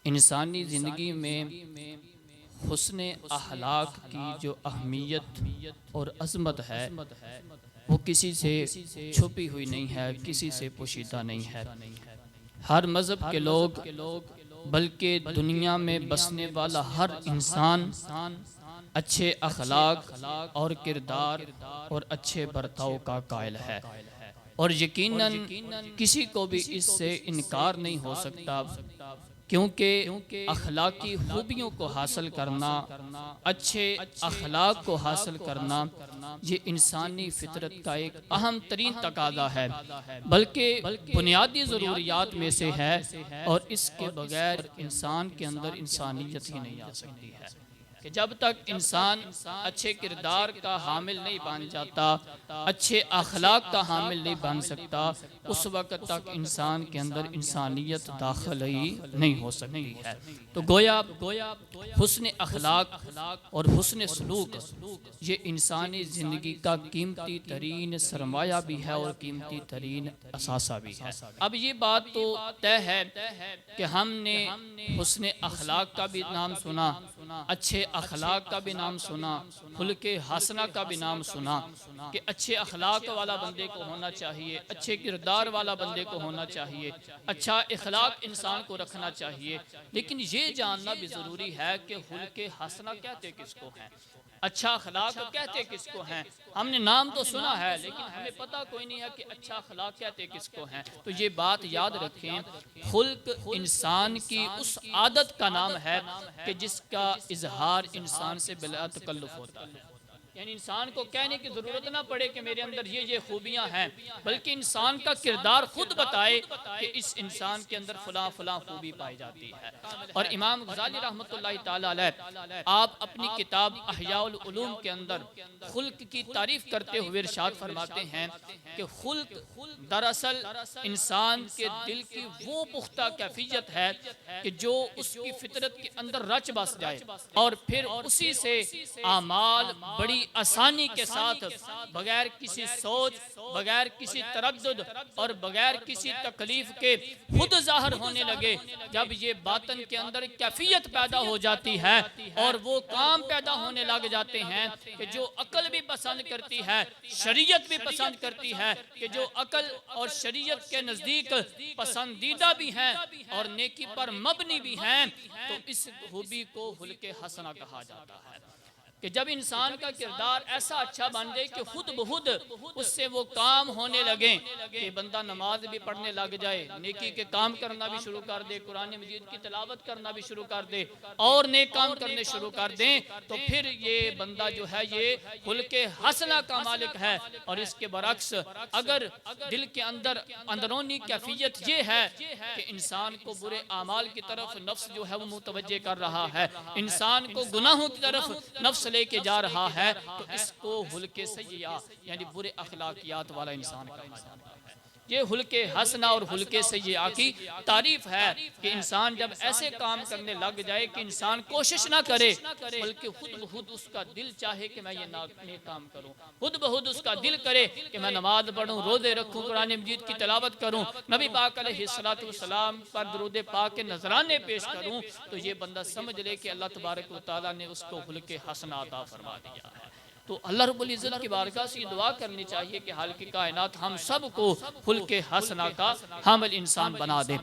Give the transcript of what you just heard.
इंसानी ज़िंदगी में हुस्न अखलाक की जो अहमियत और अज़मत है वो किसी से छुपी हुई नहीं है, किसी से पोशीदा नहीं है। हर मज़हब के लोग बल्कि दुनिया में बसने वाला हर इंसान अच्छे अखलाक और किरदार और अच्छे बर्ताव का कायल है, और यकीनन किसी को भी इससे इनकार नहीं हो सकता, क्योंकि अखलाकी खूबियों को हासिल करना, अच्छे अखलाक को हासिल करना, ये इंसानी फितरत का एक अहम तरीन तकाज़ा है, बल्कि बुनियादी ज़रूरियात में से है, और इसके बगैर इंसान के अंदर इंसानियत ही नहीं आ सकती है। कि जब तक इंसान अच्छे किरदार का हामिल नहीं बन जाता, अच्छे अखलाक का हामिल नहीं बन सकता, उस वक़्त तक इंसान के अंदर इंसानियत दाखिल ही नहीं हो सकती है। तो गोया हुस्न अखलाक और हुस्न सलूक ये इंसानी ज़िंदगी का कीमती तरीन सरमाया भी है और कीमती तरीन असासा भी है। अब ये बात तो तय है कि हमने हुस्न अखलाक का भी नाम सुना, अच्छे अखलाक का भी नाम सुना, खुल्के हसना का भी नाम सुना कि अच्छे अखलाक वाला बंदे को होना चाहिए, अच्छे किरदार वाला बंदे को होना चाहिए, अच्छा इखलाक इंसान को रखना चाहिए। लेकिन ये जानना भी ज़रूरी है कि खुल्के हसना कहते किसको हैं, अच्छा अखलाक कहते किसको हैं। हमने नाम तो सुना है लेकिन हमें पता कोई नहीं है कि अच्छा अखलाक कहते किसको हैं। तो ये बात याद रखें, खुल्क इंसान की उस आदत का नाम है कि जिसका इजहार इंसान से बिला तकल्लुफ होता है, यानी इंसान को कहने की ज़रूरत ना पड़े कि मेरे अंदर ये खूबियाँ हैं, बल्कि इंसान का किरदार खुद बताए कि इस इंसान के अंदर फ़लाँ फ़लाँ खूबी पाई जाती है। और इमाम गज़ाली रहमतुल्लाहि ताला अलैह आप अपनी किताब अहयाउल उलूम के अंदर खुल्क की तारीफ़ करते हुए इरशाद फरमाते हैं कि खुल्क दरअसल इंसान के दिल की वो पुख्ता कैफियत है कि जो उसकी फितरत के अंदर रच बस जाए, और फिर उसी से आमाल बड़ी आसानी के साथ, बगैर किसी सोच, बगैर किसी तरद्दुद और बगैर किसी तकलीफ के खुद जाहिर होने लगे। जब ये बातन के अंदर कैफियत पैदा हो जाती है और वो काम पैदा होने लग जाते हैं कि जो अकल भी पसंद करती है, शरीयत भी पसंद करती है, कि जो अकल और शरीयत के नज़दीक पसंदीदा भी हैं और नेकी पर मबनी भी हैं, तो इस खूबी को हुल्के हसना कहा जाता है कि जब इंसान का किरदार ऐसा अच्छा बन जाए कि खुद बहुद उससे वो काम होने लगे कि बंदा नमाज भी पढ़ने लग जाए, नेकी के काम करना भी शुरू कर दे, कुरान मजीद की तिलावत करना भी शुरू कर दे और नेक काम करने शुरू कर दे, तो फिर ये बंदा जो है ये खुल्के हसना का मालिक है। और इसके बरक्स अगर दिल के अंदर अंदरूनी कैफियत ये है कि इंसान को बुरे आमाल की तरफ नफ्स जो है वो मुतवज्जे कर रहा है, इंसान को गुनाहों की तरफ नफ्स लेके जा रहा है, तो इसको हुल्के सय्या यानी बुरे अखलाकियात वाला इंसान कहा जाता है। ये हुल्के हसना और हुल्के सय्या की तारीफ है कि इंसान जब ऐसे काम करने लग जाए कि इंसान कोशिश ना करे, बल्कि खुद बहुद उसका दिल चाहे कि मैं ये नेक काम करूं, खुद बहुद उसका दिल करे कि मैं नमाज पढ़ूं, रोजे रखूं, कुरान मजीद की तिलावत करूं, नबी पाक अलैहिस्सलातु वस्सलाम पर दुरूद पाक के नजराने पेश करूं, तो ये बंदा समझ ले कि अल्लाह तबारक व तआला ने उसको हुल्के हसना अता फरमा दिया है। तो अल्लाह रब्बुल इज़्ज़त की बारगाह से ये दुआ करनी चाहिए कि हाल की कायनात हम सब को खुल्के हसना का हामिल इंसान बना दे।